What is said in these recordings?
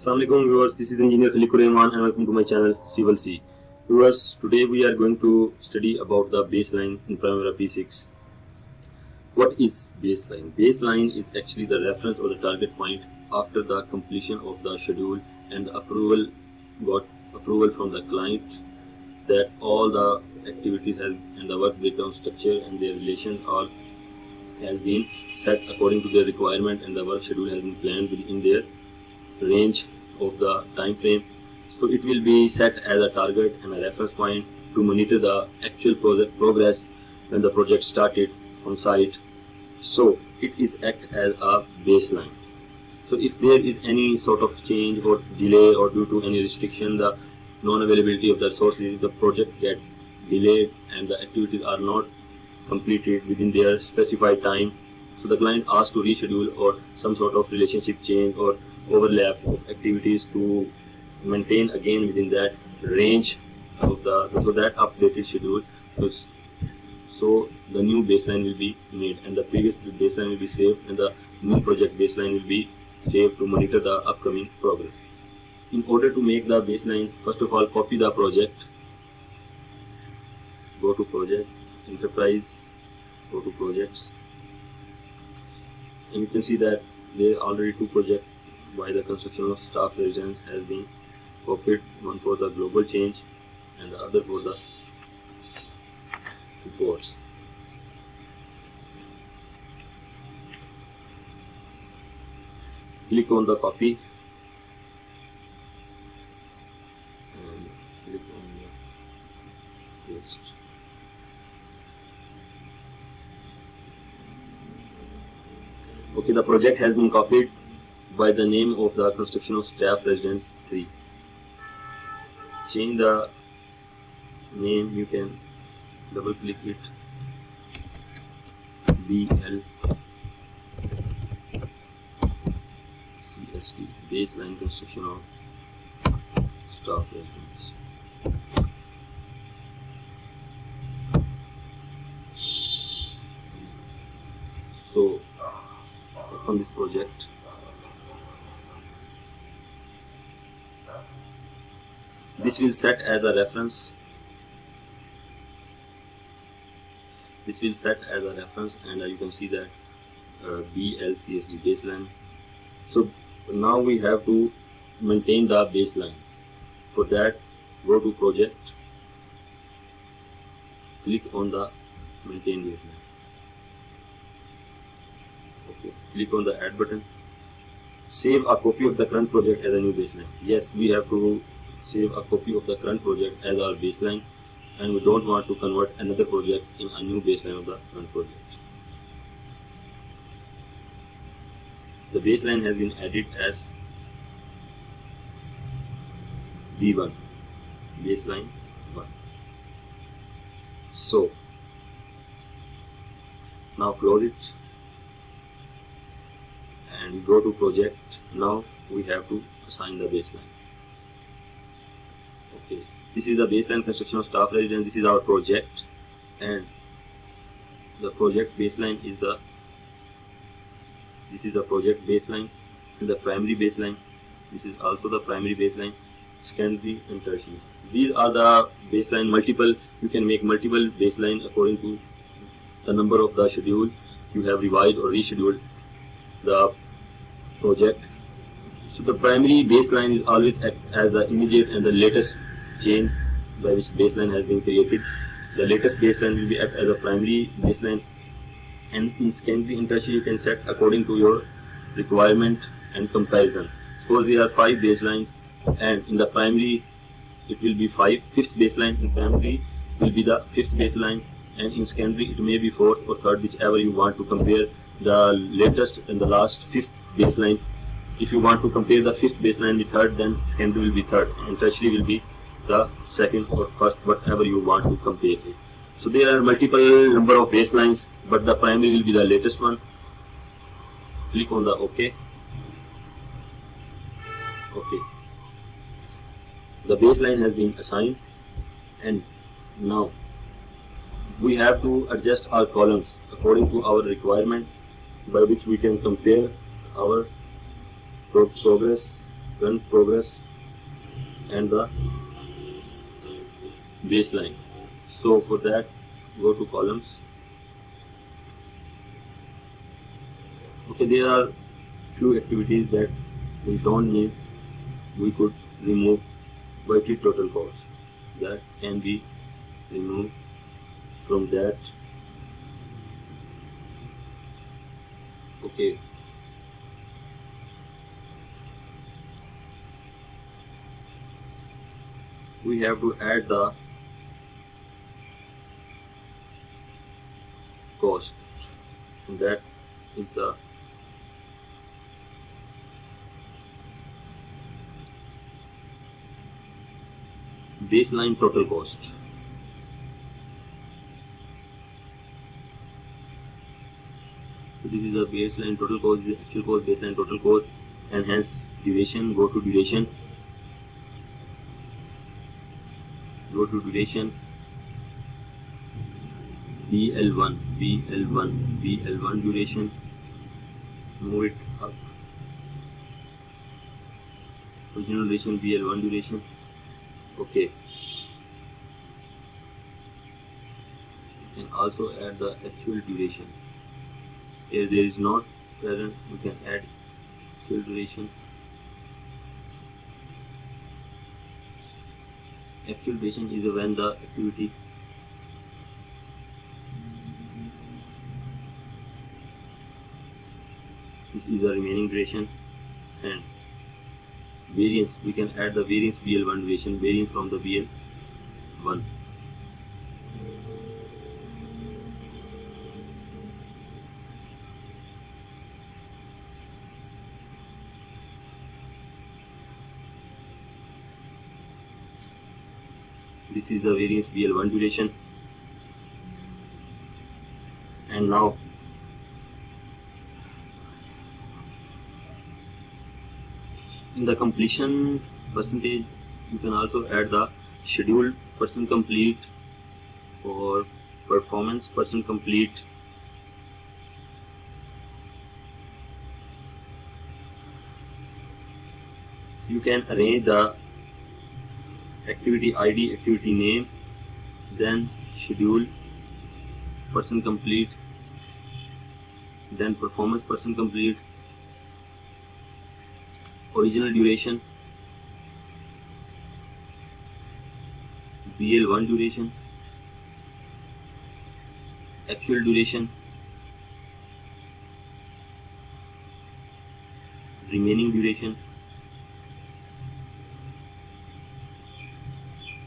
Assalamualaikum viewers, this is Engineer Rahman and welcome to my channel Civil C. Viewers, today we are going to study about the baseline in Primaver P6. What is baseline? Baseline is actually the reference or the target point after the completion of the schedule and the approval from the client that all the activities and the work breakdown structure and their relations all has been set according to their requirement and the work schedule has been planned within their range of the time frame. So it will be set as a target and a reference point to monitor the actual progress when the project started on site. So it is act as a baseline. So if there is any sort of change or delay or due to any restriction, the non-availability of the resources, the project get delayed and the activities are not completed within their specified time, so the client asks to reschedule or some sort of relationship change or overlap of activities to maintain again within that range of that updated schedule. So the new baseline will be made and the previous baseline will be saved and the new project baseline will be saved to monitor the upcoming progress. In order to make the baseline, first of all copy the project, go to project, enterprise, go to projects, and you can see that there are already two projects by the construction of staff residence has been copied, one for the global change and the other for the reports. Click on the copy and click on the paste. Okay, the project has been copied by the name of the construction of staff residence 3. Change the name, you can double click it, BL CST, baseline construction of staff residence. So on this project, this will set as a reference. This will set as a reference, and you can see that BLCSD baseline. So now we have to maintain the baseline. For that, go to project, click on the maintain baseline. Okay, click on the add button. Save a copy of the current project as a new baseline. Yes, we have to save a copy of the current project as our baseline, and we don't want to convert another project in a new baseline of the current project. The baseline has been added as B1, baseline 1. So now close it and go to project. Now we have to assign the baseline. Okay, this is the baseline construction of staff residence. This is our project, and the project baseline is this is the project baseline and the primary baseline. This is also the primary baseline, secondary and tertiary. These are the baseline multiple. You can make multiple baseline according to the number of the schedule you have revised or rescheduled the project. So the primary baseline is always act as the immediate and the latest chain by which baseline has been created. The latest baseline will be act as a primary baseline, and in secondary and tertiary you can set according to your requirement and comparison. Suppose there are 5 baselines, and in the primary it will be fifth baseline, in primary will be the 5th baseline, and in secondary it may be 4th or 3rd, whichever you want to compare the latest and the last 5th baseline. If you want to compare the 5th baseline with 3rd, then secondary will be 3rd and tertiary will be the 2nd or 1st, whatever you want to compare it. So there are multiple number of baselines, but the primary will be the latest one. Click on the OK. Okay. The baseline has been assigned, and now we have to adjust our columns according to our requirement, by which we can compare our progress current progress and the baseline. So for that, go to columns. Okay, there are few activities that we don't need. We could remove weekly total cost. That can be removed from that. Okay. We have to add the cost, and that is the baseline total cost. So this is the baseline total cost, the actual cost, baseline total cost, and hence duration. Go to duration. Go to duration. BL1, BL1, BL1 duration. Move it up. Original duration, BL1 duration. Okay. You can also add the actual duration. If there is not present, you can add actual duration. Actual duration is when the activity this is the remaining duration, and variance, we can add the variance BL1 duration, variance from the BL1. This is the variance BL1 duration. And now in the completion percentage, you can also add the scheduled percent complete or performance percent complete. You can arrange the activity ID, activity name, then schedule percent complete, then performance percent complete, original duration, BL1 duration, actual duration, remaining duration,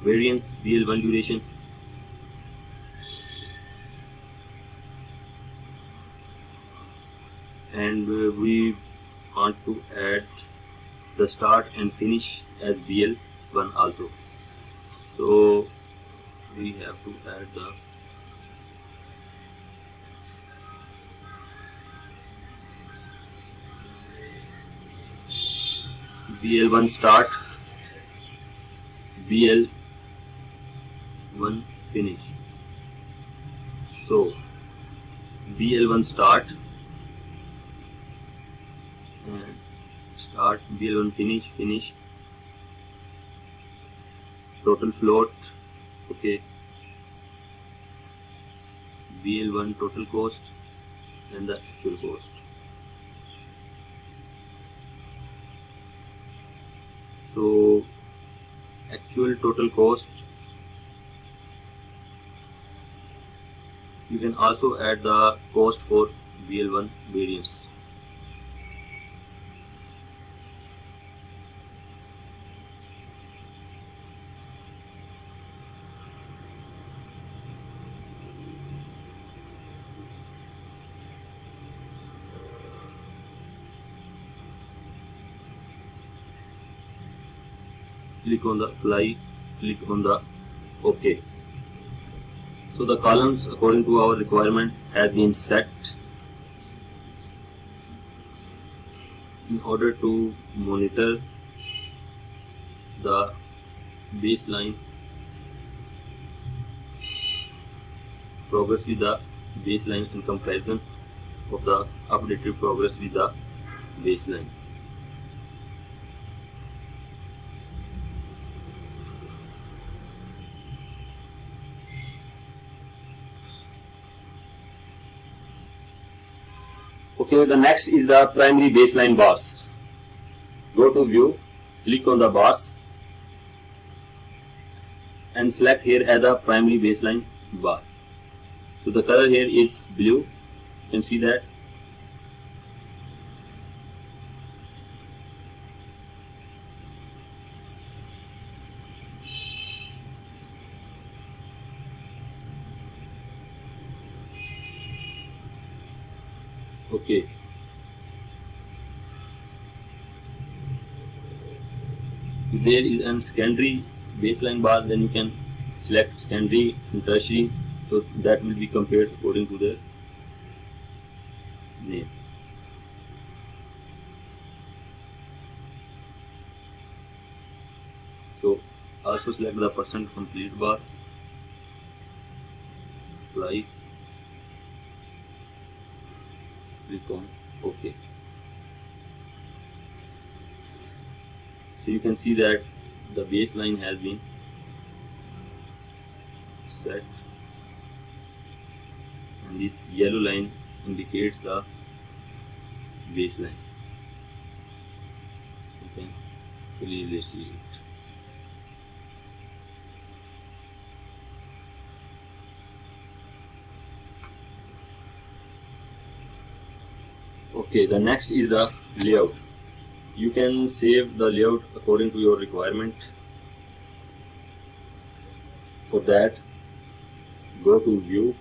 variance BL1 duration, and we want to add the start and finish as BL1 also. So we have to add the BL1 start, BL1 finish. So BL1 start and start, BL1 finish, finish, total float. Okay, BL1 total cost and the actual cost. So actual total cost, you can also add the cost for BL1 variance. Click on the apply, click on the OK. So the columns according to our requirement has been set. In order to monitor the baseline progress with the baseline in comparison of the updated progress with the baseline. Okay, the next is the primary baseline bars. Go to view, click on the bars and select here as the primary baseline bar. So the color here is blue, you can see that. Okay. If there is a secondary baseline bar, then you can select secondary and tertiary, so that will be compared according to the name. So also select the percent complete bar, apply, click on OK. So you can see that the baseline has been set, and this yellow line indicates the baseline. You can clearly see it. Okay, the next is the layout. You can save the layout according to your requirement. For that, go to view,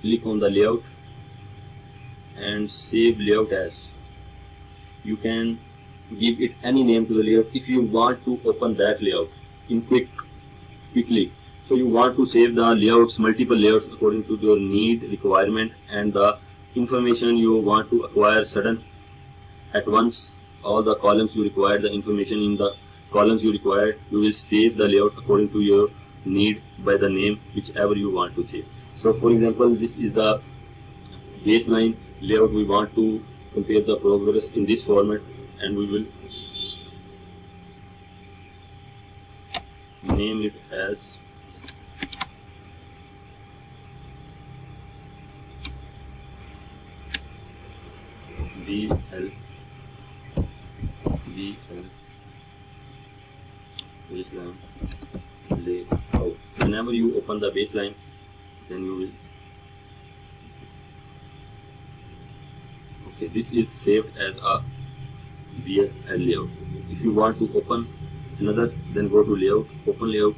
click on the layout and save layout as. You can give it any name to the layout if you want to open that layout in quickly. So you want to save the layouts, multiple layouts according to your need, requirement, and the information you want to acquire sudden at once. All the columns you require, the information in the columns you require, you will save the layout according to your need by the name whichever you want to save. So for example, this is the baseline layout. We want to compare the progress in this format, and we will name it as BL baseline layout. Whenever you open the baseline, then you will. Okay, this is saved as a BL layout. If you want to open another, then go to layout, open layout.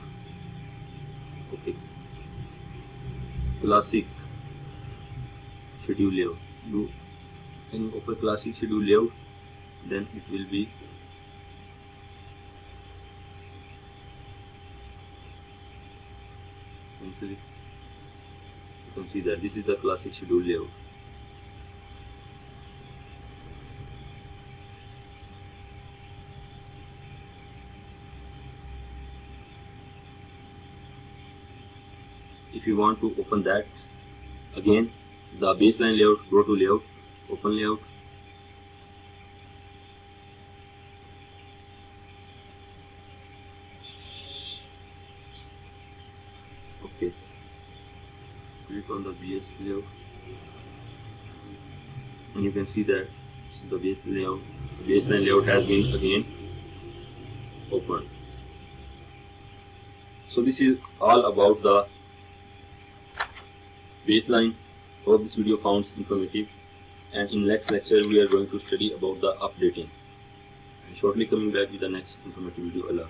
Okay, classic schedule layout. You can open classic schedule layout, then it will be cancel it. You can see that this is the classic schedule layout. If you want to open that again, the baseline layout, go to layout, open layout. Okay, click on the BS layout, and you can see that the baseline layout has been again opened. So this is all about the baseline. Hope this video found informative, and in next lecture we are going to study about the updating, and shortly coming back with the next informative video. Allah.